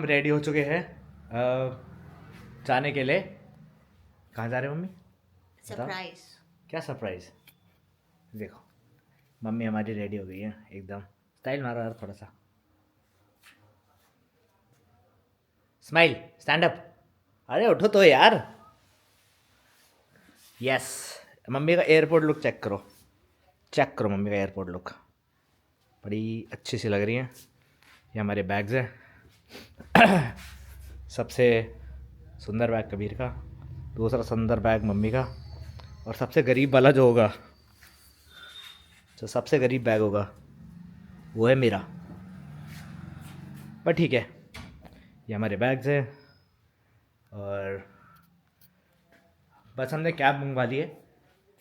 Ready हो चुके हैं जाने के लिए। कहाँ जा रहे हैं मम्मी? सरप्राइज। क्या सरप्राइज? देखो मम्मी हमारी रेडी हो गई है एकदम। स्टाइल मारो यार थोड़ा सा, स्माइल, स्टैंड अप। अरे उठो तो यार। यस, मम्मी का एयरपोर्ट लुक चेक करो, चेक करो मम्मी का एयरपोर्ट लुक, बड़ी अच्छी सी लग रही है। ये हमारे बैग्स हैं। सबसे सुंदर बैग कबीर का, दूसरा सुंदर बैग मम्मी का, और सबसे गरीब वाला जो होगा, जो सबसे गरीब बैग होगा वो है मेरा। पर ठीक है, ये हमारे बैग्स हैं। और बस हमने कैब मंगवा ली है।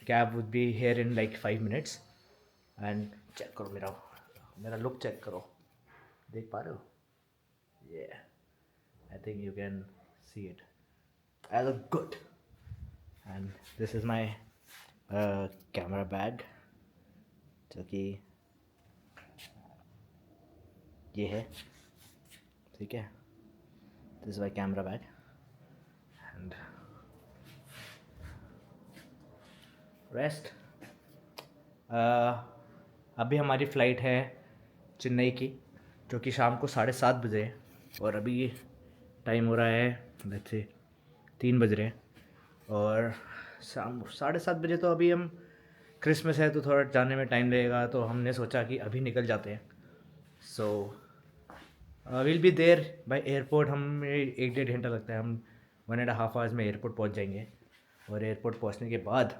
Cab would be here in like 5 minutes. And check करो मेरा लुक चेक करो, देख पा रहे हो? ये I think you can see it, I look good. And this is my camera bag, जो कि ये है, ठीक है। This is my camera bag. And rest. अभी हमारी फ़्लाइट है चेन्नई की, जो कि शाम को 7:30 बजे है। और अभी टाइम हो रहा है लेट्स से 3 बज रहे हैं। और शाम 7:30 बजे, तो अभी हम क्रिसमस है तो थोड़ा जाने में टाइम लगेगा, तो हमने सोचा कि अभी निकल जाते हैं। So will be there by airport. हम 1-1.5 घंटा लगता है, हम 1.5 आवर्स में एयरपोर्ट पहुंच जाएंगे। और एयरपोर्ट पहुंचने के बाद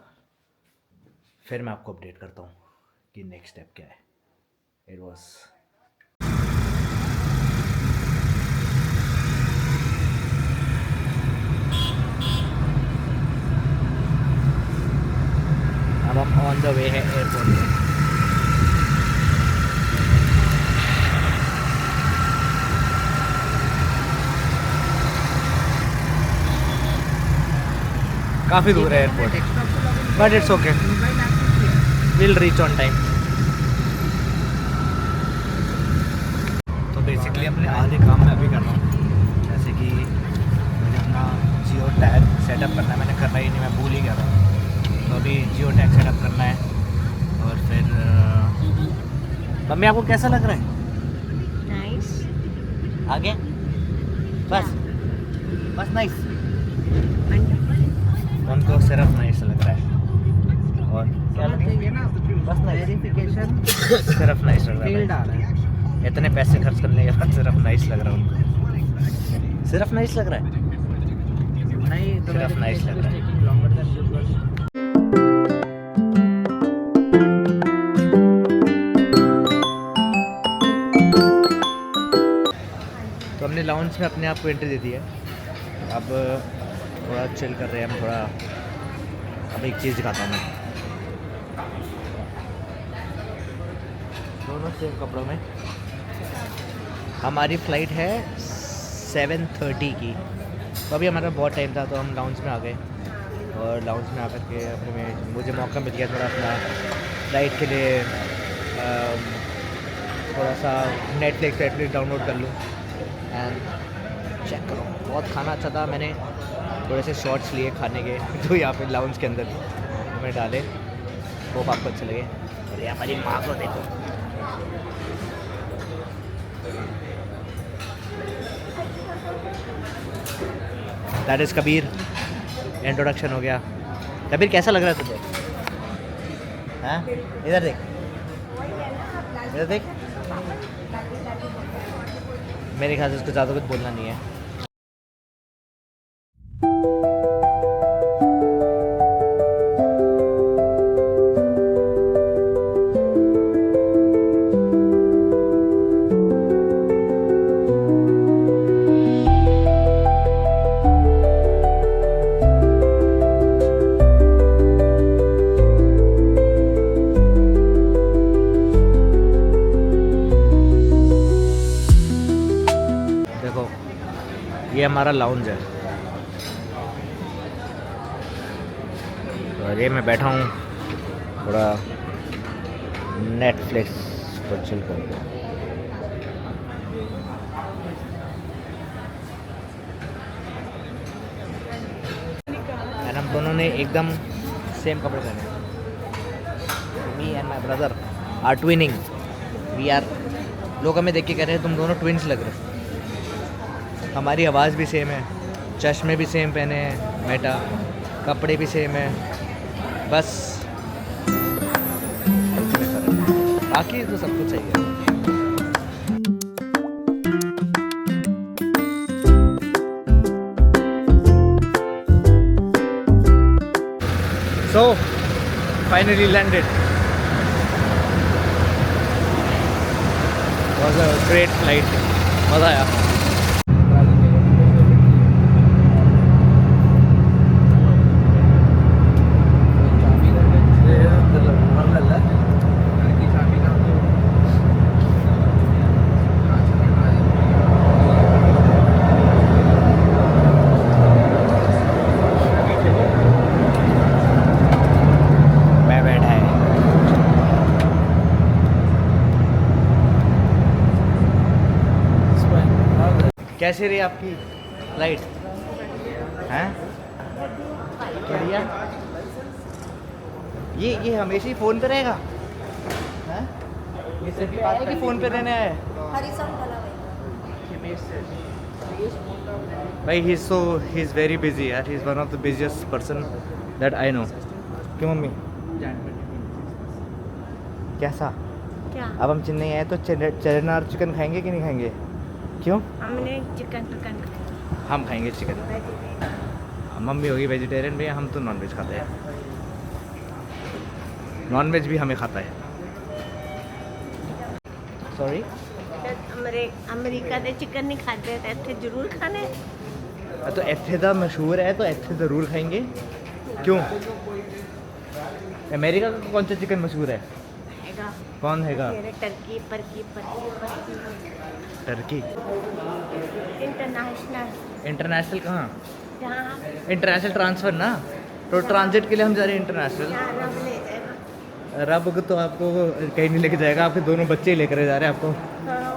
फिर मैं आपको अपडेट करता हूँ कि नेक्स्ट स्टेप क्या है। इट वॉज अब हम ऑन द वे है एयरपोर्ट में। काफ़ी दूर है airport, but it's okay, will reach on time. तो बेसिकली अपने आधे काम मैं अभी कर रहा हूँ, जैसे कि मुझे अपना जियो टैग सेटअप करना है। मैंने करना ही नहीं, मैं भूल ही गया था। तो अभी जियो टैग सेटअप करना है। और फिर मम्मी आपको कैसा लग रहा है? नाइस। आगे बस बस नाइस। उनको सिर्फ नाइस लग रहा है। और क्या लग रहा है? बस वेरिफिकेशन सिर्फ नाइस लग फील्ड रहा आ रहा है। है। इतने पैसे खर्च करने के बाद सिर्फ नाइस लग रहा है उनको। सिर्फ नाइस लग रहा है, नहीं तो सिर्फ नाइस लग रहा है। Taking longer than usual. तो हमने लाउंज में अपने आप को एंट्री दे दी है। अब थोड़ा चिल कर रहे हैं हम थोड़ा। अब एक चीज़ दिखाता हूँ मैं, दोनों सेम कपड़ों में। हमारी फ़्लाइट है 7:30 की, तो अभी हमारा बहुत टाइम था, तो हम लाउंज में आ गए। और लाउंज में आकर के अपने में मुझे मौका मिल गया थोड़ा अपना फ़्लाइट के लिए थोड़ा सा नेटफ्लिक्स डाउनलोड कर लूँ। एंड चेक करो, बहुत खाना अच्छा था। मैंने थोड़े से शॉर्ट्स लिए खाने के, जो यहाँ पे लाउंज के अंदर मैं डाले, वो आपको अच्छे लगे। और ये हमारी माँ को देखो, दैट इज़ कबीर। इंट्रोडक्शन हो गया। कबीर कैसा लग रहा है तुझे? हाँ, इधर देख, इधर देख। मेरे ख्याल से उसको ज़्यादा कुछ बोलना नहीं है। ये हमारा लाउंज है। और ये मैं बैठा हूँ थोड़ा नेटफ्लिक्स पर चिल कर। हम दोनों ने एकदम सेम कपड़े पहने। Me and my brother are twinning. We are, लोग हमें देख के कह रहे हैं तुम दोनों ट्विंस लग रहे हो। हमारी आवाज़ भी सेम है, चश्मे भी सेम पहने हैं, मेटा कपड़े भी सेम है, बस बाकी तो सब कुछ सही है। So, finally landed. Was a great flight. मज़ा आया। कैसी रही आपकी फ्लाइट? हैं? बढ़िया। ये हमेशा ही फ़ोन पे रहेगा? हैं? ये सिर्फ बात है कि फ़ोन पे रहने आया है? भाई ही इज़ वेरी बिजी यार। He is one of the busiest person that I know. क्यों मम्मी? कैसा? क्या? अब हम चेन्नई आए तो चेन्नई चिकन खाएंगे कि नहीं खाएंगे? क्यों? हमने चिकन हम खाएंगे चिकन। मम्मी होगी वेजिटेरियन भी, हम तो नॉन वेज खाते हैं। नॉन वेज भी हमें खाता है। सॉरी? अमेरिका ਦੇ चिकन नहीं खाते तो ਇੱਥੇ ਜ਼ਰੂਰ खाने। तो ਇੱਥੇ ਦਾ मशहूर है तो ਇੱਥੇ ज़रूर खाएंगे। क्यों? अमेरिका का कौन सा चिकन मशहूर है? हैगा। कौन हैगा? टर्की परकी टर्की। इंटरनेशनल। इंटरनेशनल कहाँ? जहाँ इंटरनेशनल ट्रांसफ़र ना, तो ट्रांजिट के लिए हम जा रहे हैं इंटरनेशनल। यहाँ रब ले जाएगा। रब को तो आपको कहीं नहीं लेके जाएगा, आपके दोनों बच्चे ही लेकर जा रहे हैं आपको। हाँ,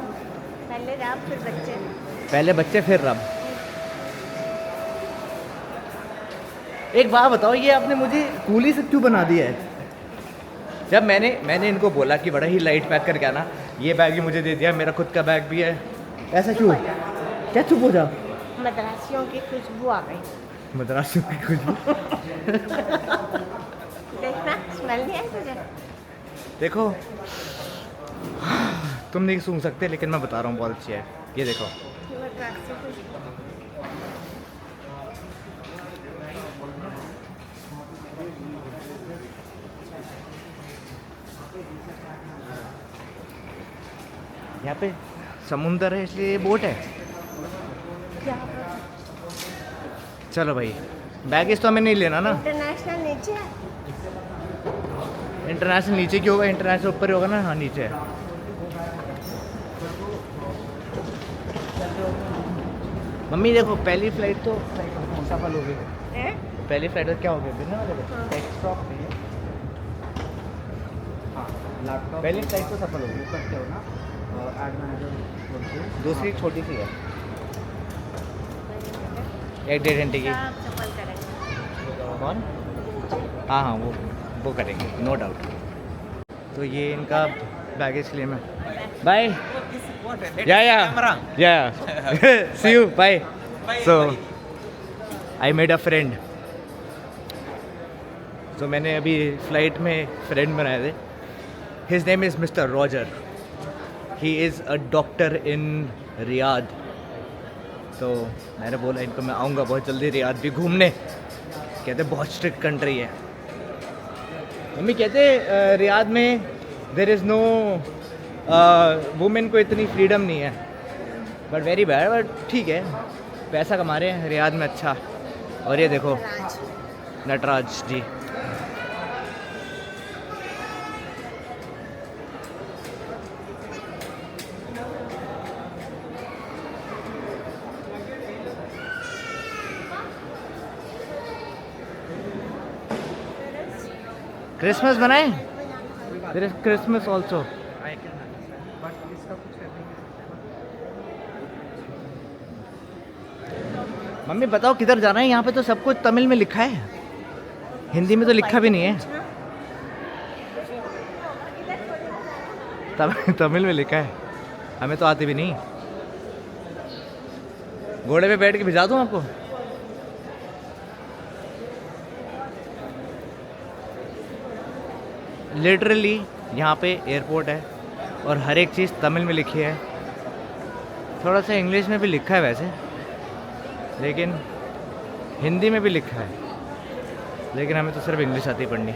पहले रब फिर बच्चे। पहले बच्चे फिर रब। एक बात बताओ, ये आपने मुझे कूली से क्यों बना दिया है? जब मैंने इनको बोला कि बड़ा ही लाइट पैक करके आना, ये बैग भी मुझे दे दिया, मेरा खुद का बैग भी है। ऐसा क्यों? क्या चुप हो जा? मद्रासियों की खुशबू आ गई। मद्रासियों की खुशबू। देखना, स्मेल नहीं है तुझे? देखो, तुम नहीं सूंघ सकते लेकिन मैं बता रहा हूँ बहुत अच्छी है। ये देखो, मद्रासी खुशबू। यहाँ पे समुंदर है इसलिए ये बोट है। क्या? चलो भाई, बैगेज तो हमें नहीं लेना ना। इंटरनेशनल नीचे है। इंटरनेशनल नीचे क्यों होगा? इंटरनेशनल ऊपर ही होगा ना। हाँ, नीचे है। मम्मी देखो, पहली फ्लाइट तो सफल हो गई। हैं? पहली फ्लाइट तो क्या हो गया? बिना वाले हाँ। एक्स्ट्रा पे। हाँ, लैपटॉप पहली फ्लाइट तो सफल हो गई। करते हो ना, दूसरी छोटी सी है, 1-1.5 घंटे की। सब सफल करेंगे। कौन? हाँ हाँ, वो करेंगे, नो डाउट। तो ये इनका बैगेज क्लेम है। बाय। या see you, bye. So I made a friend. तो मैंने अभी फ्लाइट में फ्रेंड बनाए थे। His name is mister Roger. He is a doctor in Riyadh. तो मैंने बोला इनको मैं आऊँगा बहुत जल्दी रियाद भी घूमने। कहते बहुत स्ट्रिक्ट कंट्री है। मम्मी कहते रियाद में देर इज़ नो वुमेन को इतनी फ्रीडम नहीं है। बट वेरी बैड, बट ठीक है, पैसा कमा रहे हैं रियाद में अच्छा। और ये देखो नटराज जी। क्रिसमस बनाए? There is Christmas also. Mummy बताओ किधर जाना है? यहाँ पे तो सब कुछ तमिल में लिखा है। हिंदी में तो लिखा भी नहीं है, तमिल में लिखा है, हमें तो आती भी नहीं। घोड़े पे बैठ के भिजा दूँ आपको? लिटरली यहाँ पे एयरपोर्ट है और हर एक चीज़ तमिल में लिखी है, थोड़ा सा इंग्लिश में भी लिखा है वैसे, लेकिन हिंदी में भी लिखा है, लेकिन हमें तो सिर्फ इंग्लिश आती है पढ़नी।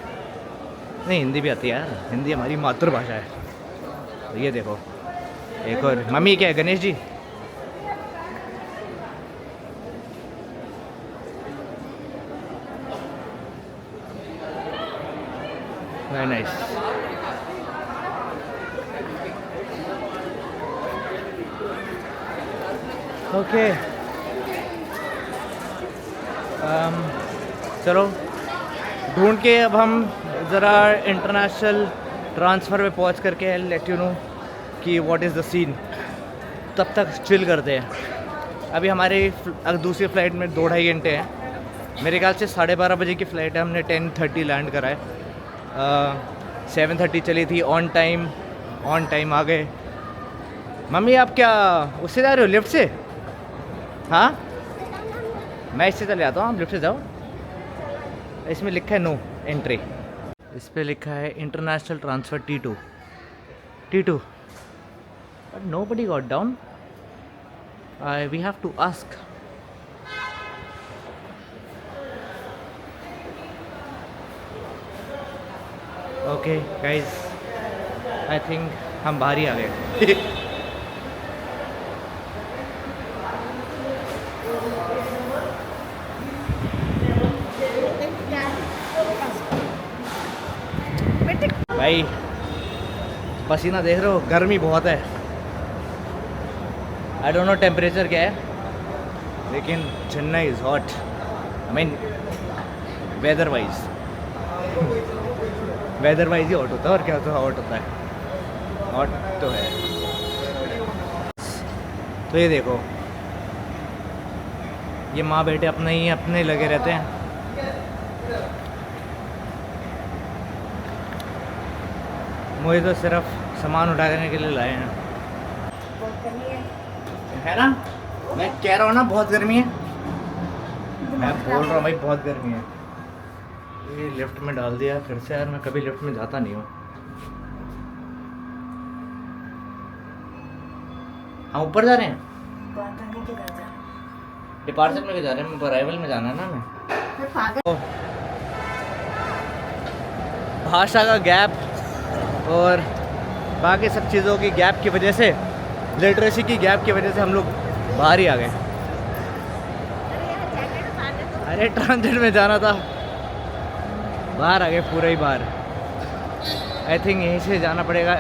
नहीं, हिंदी भी आती है यार, हिंदी हमारी मातृभाषा है। तो ये देखो एक और मम्मी, क्या है Ganesh ji? Very nice. Okay, चलो ढूंढ के अब हम ज़रा इंटरनेशनल ट्रांसफ़र पे पहुंच करके लेट यू नो कि व्हाट इज़ द सीन। तब तक चिल करते हैं। अभी हमारी दूसरी फ़्लाइट में 2-2.5 घंटे हैं। मेरे ख्याल से 12:30 बजे की फ़्लाइट है, हमने 10:30 लैंड करा है। 7:30 चली थी, ऑन टाइम आ गए। मम्मी आप क्या उससे जा रहे हो, लिफ्ट से? हाँ, मैं इससे चले जाता हूँ, आप लिफ्ट से जाओ। इसमें लिखा है नो एंट्री, इस पे लिखा है international transfer T2, but nobody got down. We have to ask. Okay guys, I think हम बाहर ही आ गए। भाई पसीना देख रहे हो, गर्मी बहुत है। आई डोंट नो टेम्परेचर क्या है, लेकिन Chennai is hot. I mean weather wise ही हॉट होता है, और क्या तो हॉट होता है, हॉट तो है। तो ये देखो, ये माँ बेटे अपने लगे रहते हैं। मुझे तो सिर्फ सामान उठा करने के लिए लाए हैं, है ना? मैं कह रहा हूँ ना बहुत गर्मी है, मैं बोल रहा हूँ भाई बहुत गर्मी है। ये लिफ्ट में डाल दिया फिर से यार, मैं कभी लिफ्ट में जाता नहीं हूँ। हम ऊपर जा रहे हैं, डिपार्चर में जा रहे हैं, अराइवल में जाना है ना हमें। तो भाषा का गैप और बाकी सब चीज़ों की गैप की वजह से, लिटरेसी की गैप की वजह से हम लोग बाहर ही आ गए। अरे ट्रांजिट में जाना था, बाहर आ गए, पूरा ही बाहर। आई थिंक यहीं से जाना पड़ेगा,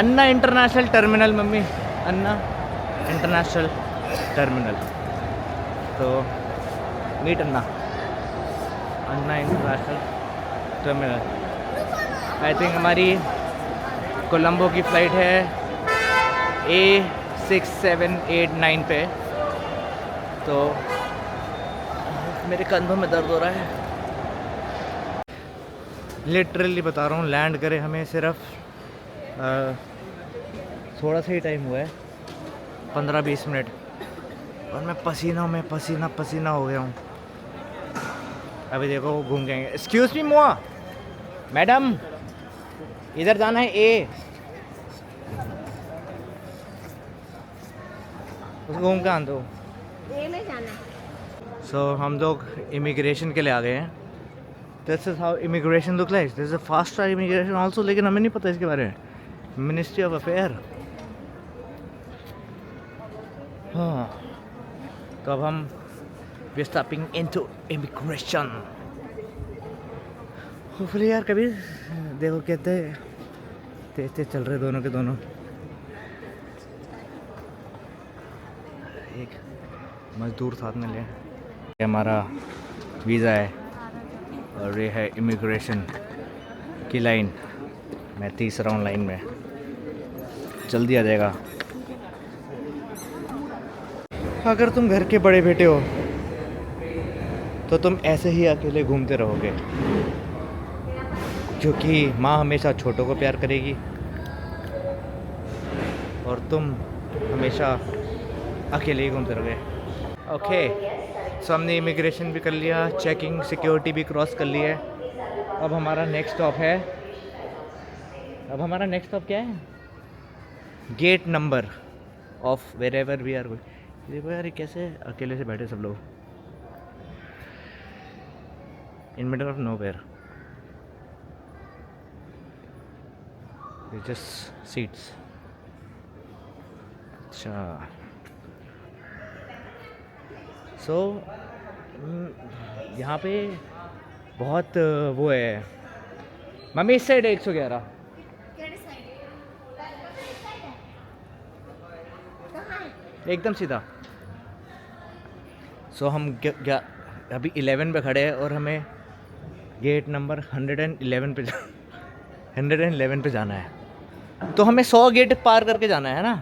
Anna international terminal. Mummy, Anna international terminal, तो meet Anna international terminal. I think हमारी कोलंबो की फ़्लाइट है A6789 पे। तो मेरे कंधों में दर्द हो रहा है, लिटरली बता रहा हूँ। लैंड करे हमें सिर्फ थोड़ा सा ही टाइम हुआ है, 15-20 मिनट, और मैं पसीना हो गया हूँ। अभी देखो वो घूम जाएंगे। एक्सक्यूज़ मी मोआ, मैडम इधर जाना है, ए उसको घूम के आन दो। सो हम लोग इमिग्रेशन के लिए आ गए हैं। This is how immigration look like. This is a fast track immigration also, लेकिन हमें नहीं पता इसके बारे में। Ministry of affair. हाँ, तो अब हम we stepping into immigration. Hopefully यार, कभी देखो कहते तेज चल रहे दोनों के दोनों। एक मज़दूर साथ में ले, ये हमारा वीज़ा है और ये है इमिग्रेशन की लाइन। मैं 30 राउंड लाइन में, जल्दी आ जाएगा। अगर तुम घर के बड़े बेटे हो तो तुम ऐसे ही अकेले घूमते रहोगे, क्योंकि माँ हमेशा छोटों को प्यार करेगी और तुम हमेशा अकेले ही घूमते रहोगे। ओके, सो हमने इमिग्रेशन भी कर लिया, चेकिंग सिक्योरिटी भी क्रॉस कर ली है। अब हमारा नेक्स्ट स्टॉप क्या है? Gate number of wherever we are going. देखो यार, ये कैसे अकेले से बैठे सब लोग in middle of nowhere, just seats. अच्छा, सो यहाँ पे बहुत वो है। मम्मी इस साइड है 111, एकदम सीधा। सो हम अभी 11 पे खड़े हैं और हमें गेट नंबर 111 पे जाना है। तो हमें 100 गेट पार करके जाना है ना,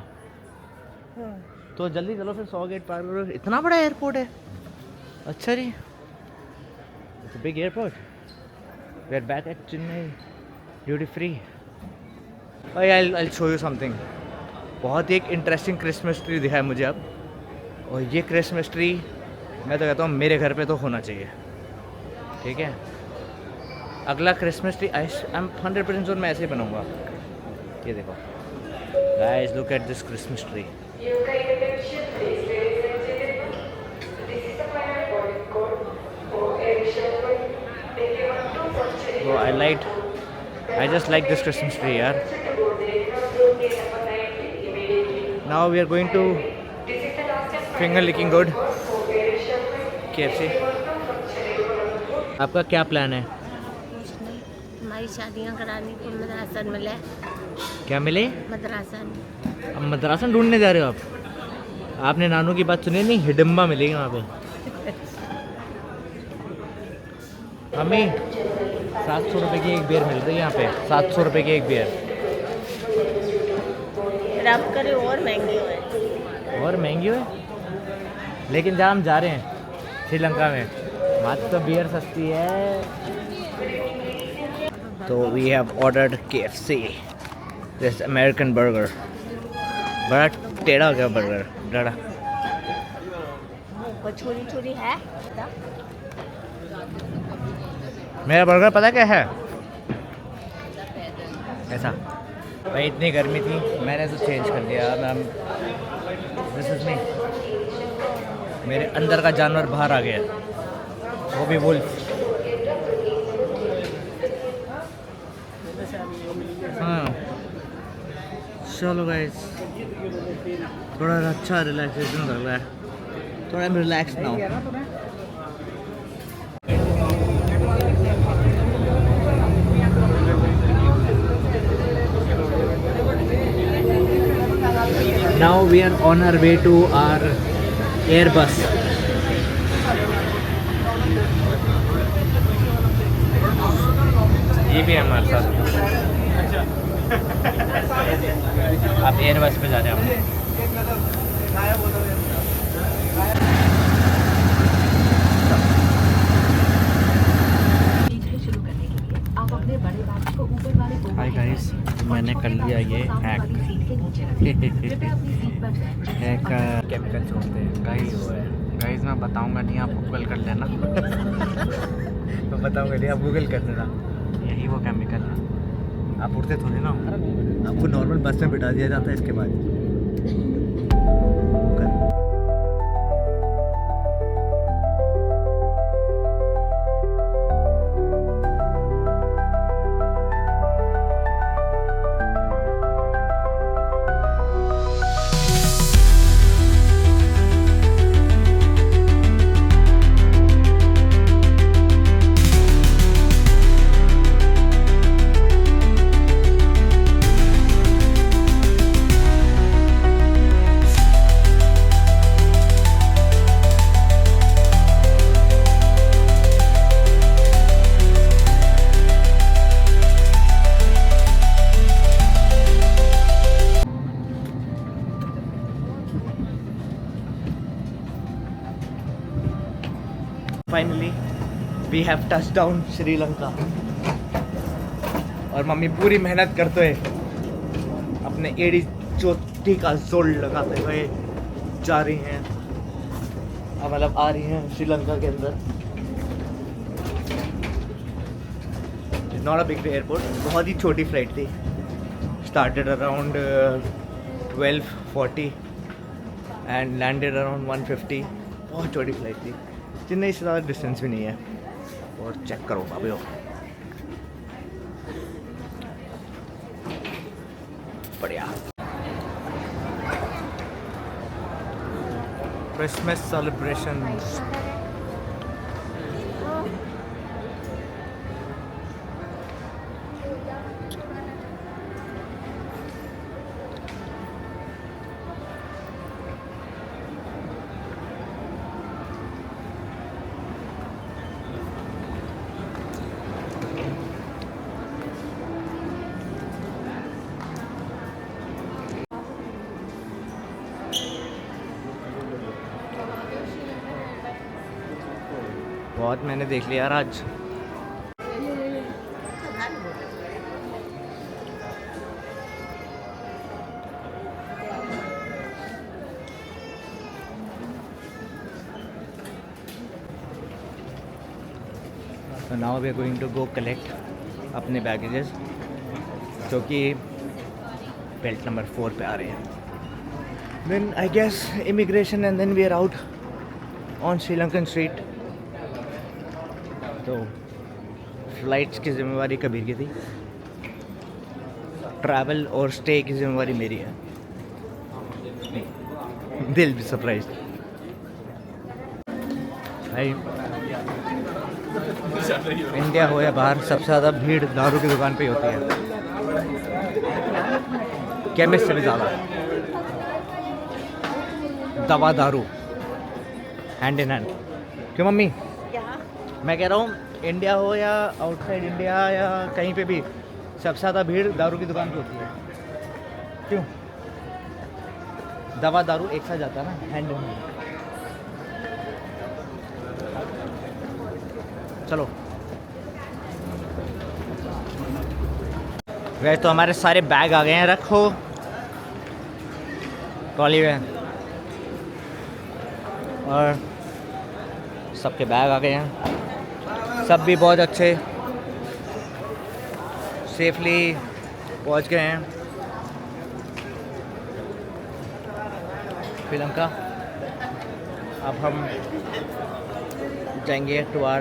तो जल्दी चलो फिर 100 गेट पार करो। इतना बड़ा एयरपोर्ट है। अच्छा जी, it's a big airport. We are back at Chennai duty free. I show you something. बहुत ही एक इंटरेस्टिंग क्रिसमस ट्री दिखा है मुझे अब, और ये क्रिसमस ट्री मैं तो कहता हूँ मेरे घर पे तो होना चाहिए। ठीक है, अगला Christmas tree I am 100% sure मैं ऐसे ही बनाऊँगा। ये देखो guys, look at this Christmas tree. So I just like this Christmas tree, yaar. Now we are going to finger licking good KFC. आपका क्या प्लान है? हमारी शादियाँ करानी को मदरासन मिले। क्या मिले? मदरासन। अब मदरासन ढूंढने जा रहे हो आप? आपने नानू की बात सुनी नहीं? हिडम्बा मिलेगी वहाँ पे। हमें 700 रुपये की एक बियर मिल रही है यहाँ पे। 700 रुपये की एक बियर। रब करे और महंगी हो। और महंगी हो, लेकिन जहाँ हम जा रहे हैं श्रीलंका में, वहाँ तो बियर सस्ती है। तो we have ordered KFC, this American burger. बड़ा टेढ़ा हो गया बर्गर, डरा। छोरी छोरी है। मेरा बर्गर पता क्या है? ऐसा। भाई इतनी गर्मी थी, मैंने तो चेंज कर दिया। Ma'am, this is me. मेरे अंदर का जानवर बाहर आ गया, वो भी वुल्फ। हाँ, चलो गाइस, थोड़ा अच्छा रिलैक्सेशन कर रहा है। थोड़ा रिलैक्स ना हो। Now we are on our way to our Airbus. ये भी है हमारे साथ। आप Airbus पे जा रहे हैं। हाय गाइस, मैंने कर लिया ये हैक। हैक केमिकल छोड़ते हैं गाइस। मैं बताऊंगा नहीं, आप गूगल कर लेना। मैं बताऊंगा नहीं, आप गूगल कर लेना। यही वो केमिकल है। आप उड़ते थोड़े ना, आपको नॉर्मल बस में बिठा दिया जाता है इसके बाद। We have touch down Sri Lanka. और मम्मी पूरी मेहनत करते हुए अपने एड़ी चोटी का जोर लगाते हुए जा रही हैं, मतलब आ रही हैं श्रीलंका के अंदर। नॉट अ बिग एयरपोर्ट, बहुत ही छोटी फ्लाइट थी। Started around 12:40 and landed around 1:50। बहुत छोटी फ्लाइट थी, चेन्नई से ज़्यादा डिस्टेंस भी नहीं है। और चेक करो अभी हो, बढ़िया। Christmas celebrations. बहुत मैंने देख लिया यार आज। So now we are going to go collect अपने बैगेजेस जो कि बेल्ट नंबर 4 पे आ रहे हैं। Then I guess immigration and then we are out on Sri Lankan street। तो फ्लाइट्स की जिम्मेवारी कबीर की थी, ट्रैवल और स्टे की जिम्मेवारी मेरी है। दिल भी सरप्राइज भाई। इंडिया हो या बाहर, सबसे ज़्यादा भीड़ दारू की दुकान पे ही होती है, केमिस्ट से भी ज़्यादा। दवा दारू हैंड इन हैंड। क्यों मम्मी? मैं कह रहा हूँ इंडिया हो या आउटसाइड इंडिया या कहीं पे भी सबसे ज़्यादा भीड़ दारू की दुकान पे होती है। क्यों? दवा दारू एक साथ जाता है ना, हैंड इन हैंड। चलो वैसे तो हमारे सारे बैग आ गए हैं, रखो ट्रॉली में। और सबके बैग आ गए हैं, सब भी बहुत अच्छे सेफली पहुंच गए हैं श्रीलंका। अब हम जाएंगे to our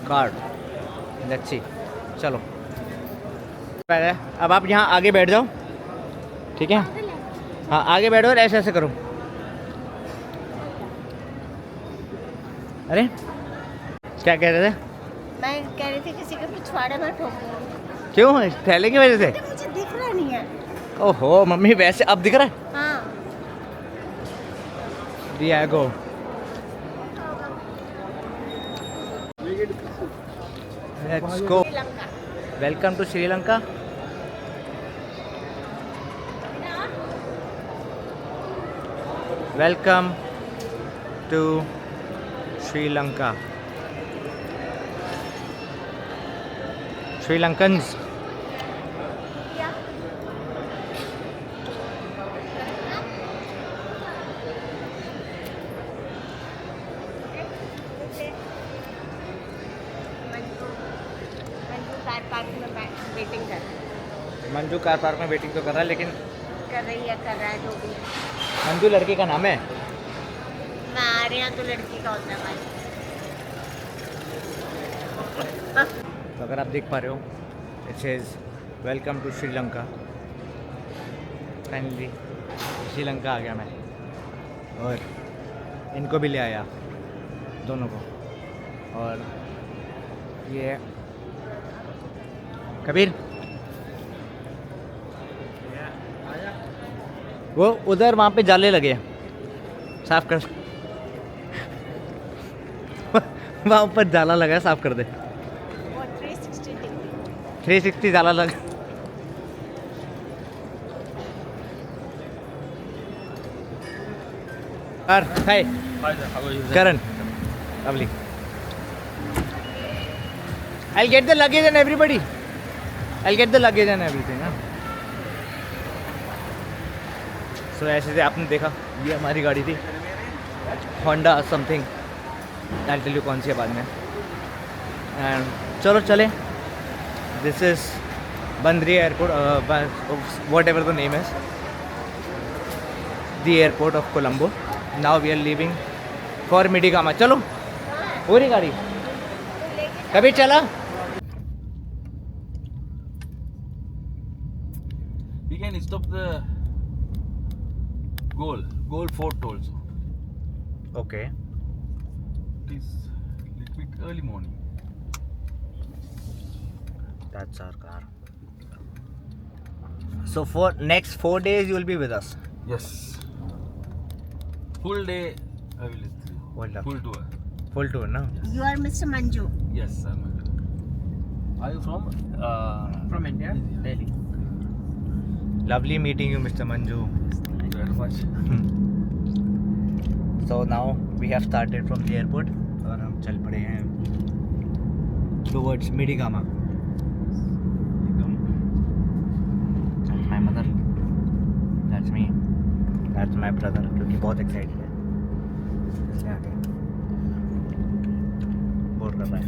card. Let's see, चलो। अब आप यहाँ आगे बैठ जाओ, ठीक है? हाँ आगे बैठो और ऐसे ऐसे करो। अरे क्या कह रहे थे? मैं कह रही थी किसी के पिछवाड़े में ठोकूं। क्यों? थैले की वजह से? मुझे दिख रहा नहीं है। ओहो मम्मी, वैसे अब दिख रहा है? हाँ। Diego. Let's go. Welcome to Sri Lanka. Welcome to Sri Lanka. Sri Lankans Manju car park में वेटिंग तो कर रहा है, लेकिन कर रहा है जो भी। मंजू लड़की का नाम है। हमारे यहाँ तो लड़की का होता है भाई। तो अगर आप देख पा रहे हो, it says welcome to Sri Lanka. Finally Sri Lanka आ गया मैं, और इनको भी ले आया, दोनों को। और ये कबीर, वो उधर वहाँ पे जाले लगे हैं, साफ कर। वहाँ ऊपर जाला लगा है, साफ कर दे। 360 जाला लगा। हाय Hi sir, how are you? Karan, lovely. I'll get the luggage and everybody. I'll get the luggage and everything. So ऐसे से आपने देखा ये हमारी गाड़ी थी Honda something. I'll tell you कौन सी है बाद में. And चलो चले. This is Bandri Airport, whatever the name is. The airport of Colombo. Now we are leaving for Mitigama. चलो हो रही गाड़ी कभी चला. We can stop the Goal Fort also. Okay. It is little bit early morning. That's our car. So for next 4 days you will be with us. Yes. Full day I will stay. Hold up. Full tour. Full tour, no? You are Mr. Manju. Yes, I'm. Are you from? From India, Delhi. Lovely meeting you, Mr. Manju. Thank you very much. So now we have started from the airport और हम चल पड़े हैं towards Mitigama. That's my mother. That's me. That's my brother. क्योंकि बहुत excited है. इसलिए आ गए. बोर्ड कर रहा है.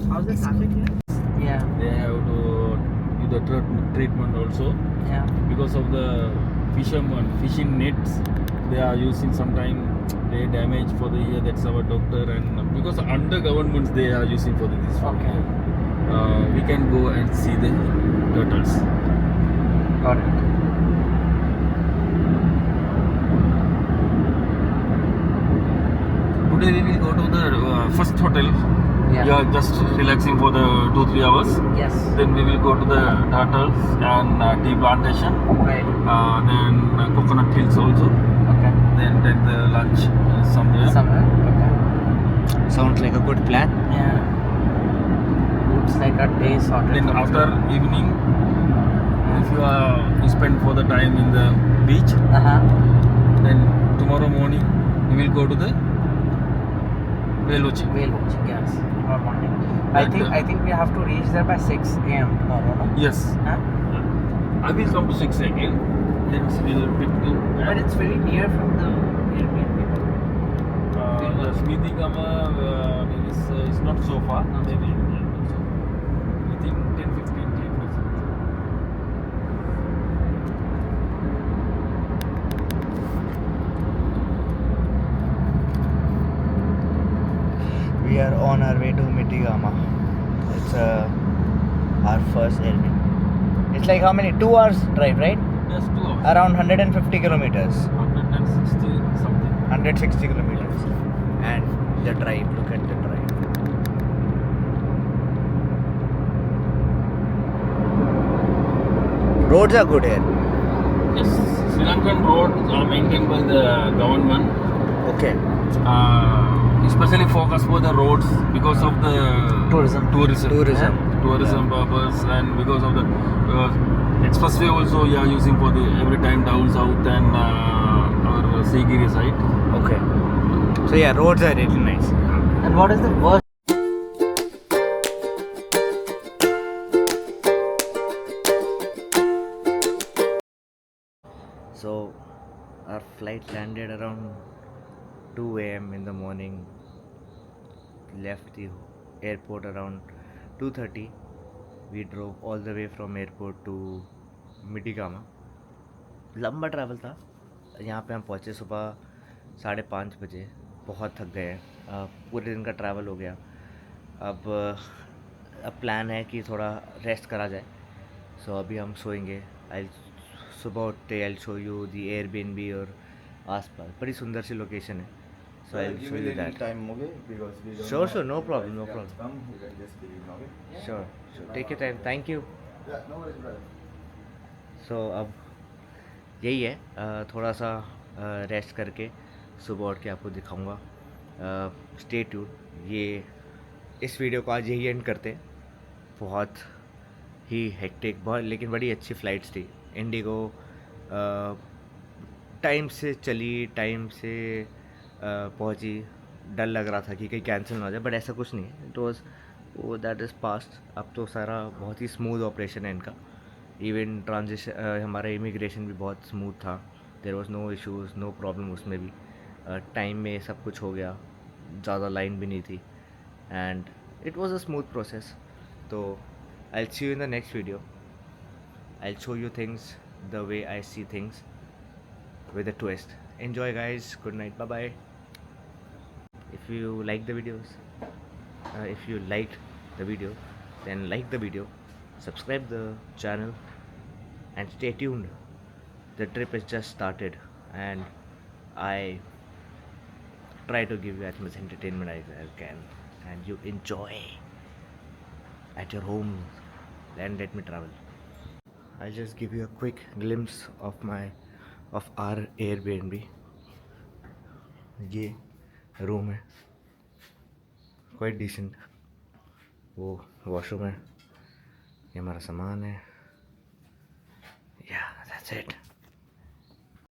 How's the traffic here? Yeah. They have to do the treatment also Yeah. because of the fishing nets. They are using sometime they damage for the year. That's our doctor, and because under governments they are using for this. Okay. We can go and see the turtles. Got it. Today we will go to the first hotel. Yeah. We are just relaxing for the 2-3 hours. Yes. Then we will go to the turtles and tea plantation. Right. Then coconut hills also. Okay. Then take the lunch somewhere. Somewhere. Okay. Sounds like a good plan. Yeah. Looks like a day sorted. Then for after evening, if you spend for the time in the beach, then tomorrow morning we will go to the whale watching. Whale watching, yes. Tomorrow morning. I think we have to reach there by 6 a.m. tomorrow, no? Yes. Huh? I will come to 6 again. Then we will pick to. But it's very near from the Airbnb. The Smithigama is not so far. Maybe within 10-15 minutes. We are on our way to Mitigama. It's our first Airbnb. It's like how many? 2 hours drive, right? Yes, 2 hours. Around 150 kilometers. 160 something. 160 kilometers. And the drive, look at the drive. Roads are good here. Yes, Sri Lankan roads are maintained by the government. Okay. Especially focus for the roads because of the Tourism. Purpose, and because of the expressway also we are using for the every time down south and our Sigiri side. Okay. So yeah, roads are really nice. And what is the worst? So our flight landed around 2 a.m. in the morning. Left the airport around 2:30. We drove all the way from airport to Mitigama. लंबा travel था. यहाँ पे हम पहुँचे सुबह 5:30 बजे. बहुत थक गए हैं. पूरे दिन का ट्रैवल हो गया. अब प्लान है कि थोड़ा रेस्ट करा जाए. सो अभी हम सोएंगे. सुबह उठते आई शो यू दी एयरबीएनबी और आसपास बड़ी सुंदर सी लोकेशन है. So I'll show you that. Time, okay? Because we don't Sure, have sure, no to problem, no guys problem. Come, you can just leave now, okay? Sure. Take your time. Thank you. Yeah, no worries, brother. So अब यही है. थोड़ा सा rest करके सुबह उठ के आपको दिखाऊंगा. Stay tuned. ये इस वीडियो को आज यही एंड करते हैं. बहुत ही हेक्टिक बहुत लेकिन बड़ी अच्छी फ़्लाइट्स थी. इंडिगो टाइम से चली, टाइम से पहुंची, डर लग रहा था कि कहीं कैंसिल ना हो जाए, बट ऐसा कुछ नहीं है। इट वॉज वो दैट इज़ पास्ट। अब तो सारा बहुत ही स्मूथ ऑपरेशन है इनका। इवन ट्रांजिशन हमारा इमिग्रेशन भी बहुत स्मूथ था। There was no issues, no problem उसमें भी। टाइम में सब कुछ हो गया, ज़्यादा लाइन भी नहीं थी, and it was a smooth process. तो I will see you in the next video. I will show you things the way I see things with a twist. Enjoy guys, good night, bye bye. If you like the videos, if you liked the video, then like the video, subscribe the channel, and stay tuned. The trip is just started, and I try to give you as much entertainment as I can, and you enjoy at your home. Then let me travel. I'll just give you a quick glimpse of our Airbnb. ये room है, quite decent. वो washroom है, ये हमारा सामान है। या that's it.